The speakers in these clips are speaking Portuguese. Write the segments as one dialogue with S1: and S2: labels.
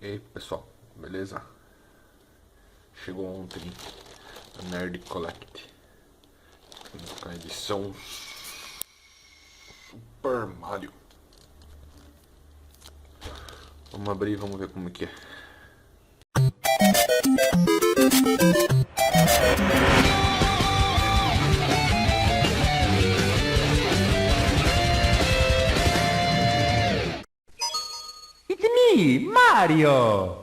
S1: E aí pessoal, beleza? Chegou ontem a Nerd Collect com a edição Super Mario. Vamos abrir e vamos ver como que é.
S2: It's me, Mario!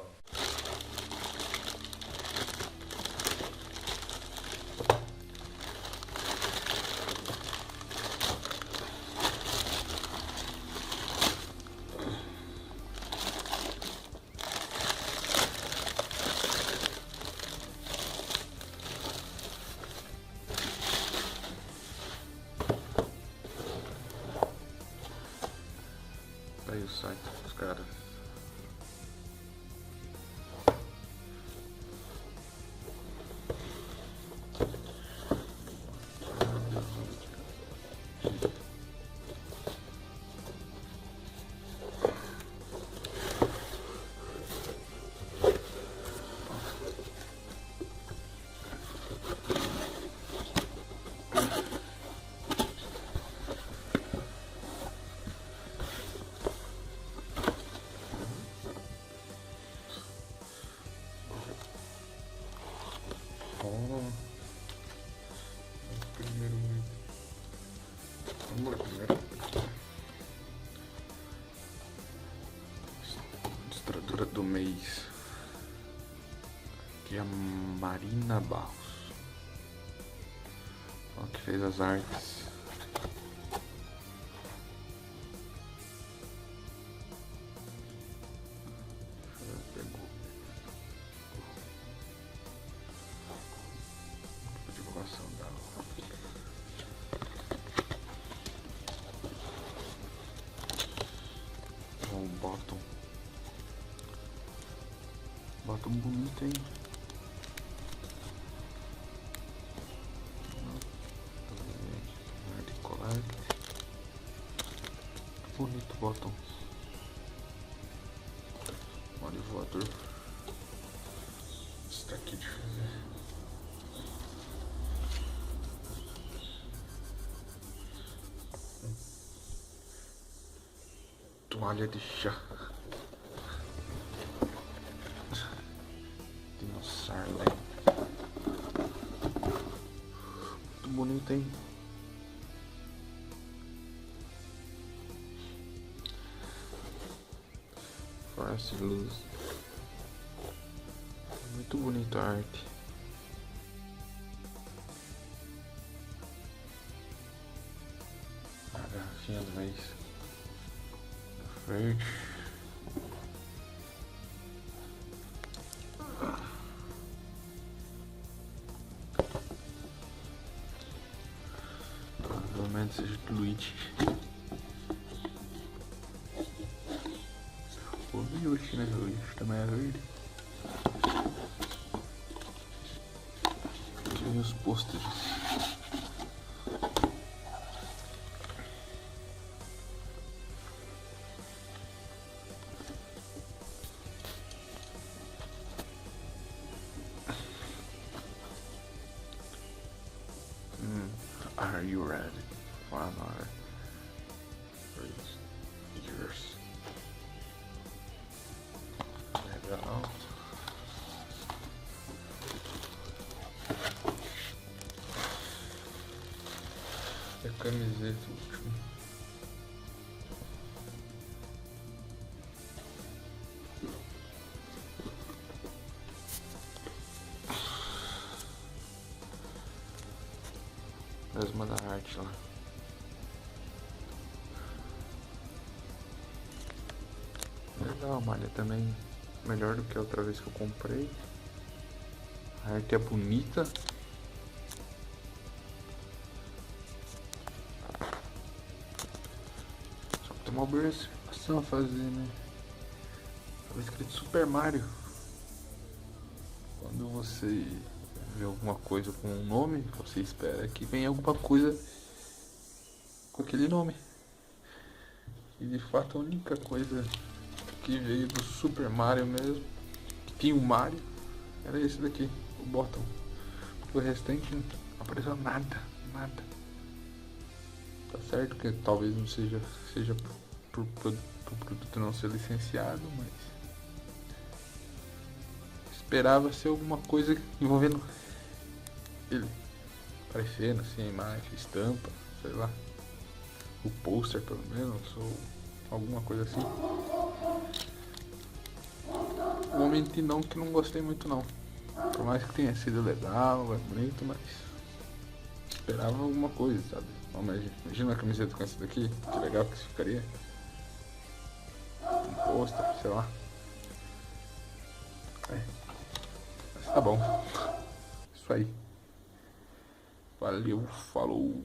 S1: Tá aí o site dos caras. Primeiro vamos lá, primeiro. Ilustradora do mês. Aqui é a Marina Barros. Ela que fez as artes. Pegou a divulgação dela. Um bottom bonito, hein? Nerd Collect. Bonito bottom. Mario voador. Está aqui de fazer. Toalha de chá. Dinossauro. Muito bonito, hein? Force Luz. Muito bonita a arte. A garrafinha do mês. Verde. Provavelmente seja do Luigi. O Yoshi, né? O Yoshi também é verde. E os pôsteres. Are you ready for another 3 years? Legal. E a camiseta última. Mesma da arte lá. Legal, a malha também melhor do que a outra vez que eu comprei. A arte é bonita. Só que tem uma observação a fazer, né? Tava escrito Super Mario. Quando você vê alguma coisa com um nome, você espera que venha alguma coisa com aquele nome. E de fato a única coisa que veio do Super Mario mesmo. Tinha o Mario. Era esse daqui, o botão. O restante não apareceu nada. Tá certo que talvez não seja pro produto não ser licenciado, mas esperava ser alguma coisa envolvendo ele. Aparecendo assim, a imagem, estampa, sei lá. O pôster pelo menos, ou alguma coisa assim. Realmente não, que não gostei muito não. Por mais que tenha sido legal, é bonito, mas esperava alguma coisa, sabe? Imagina uma camiseta com essa daqui, que legal que isso ficaria. Um pôster, sei lá. Mas tá bom. Isso aí. Valeu, falou.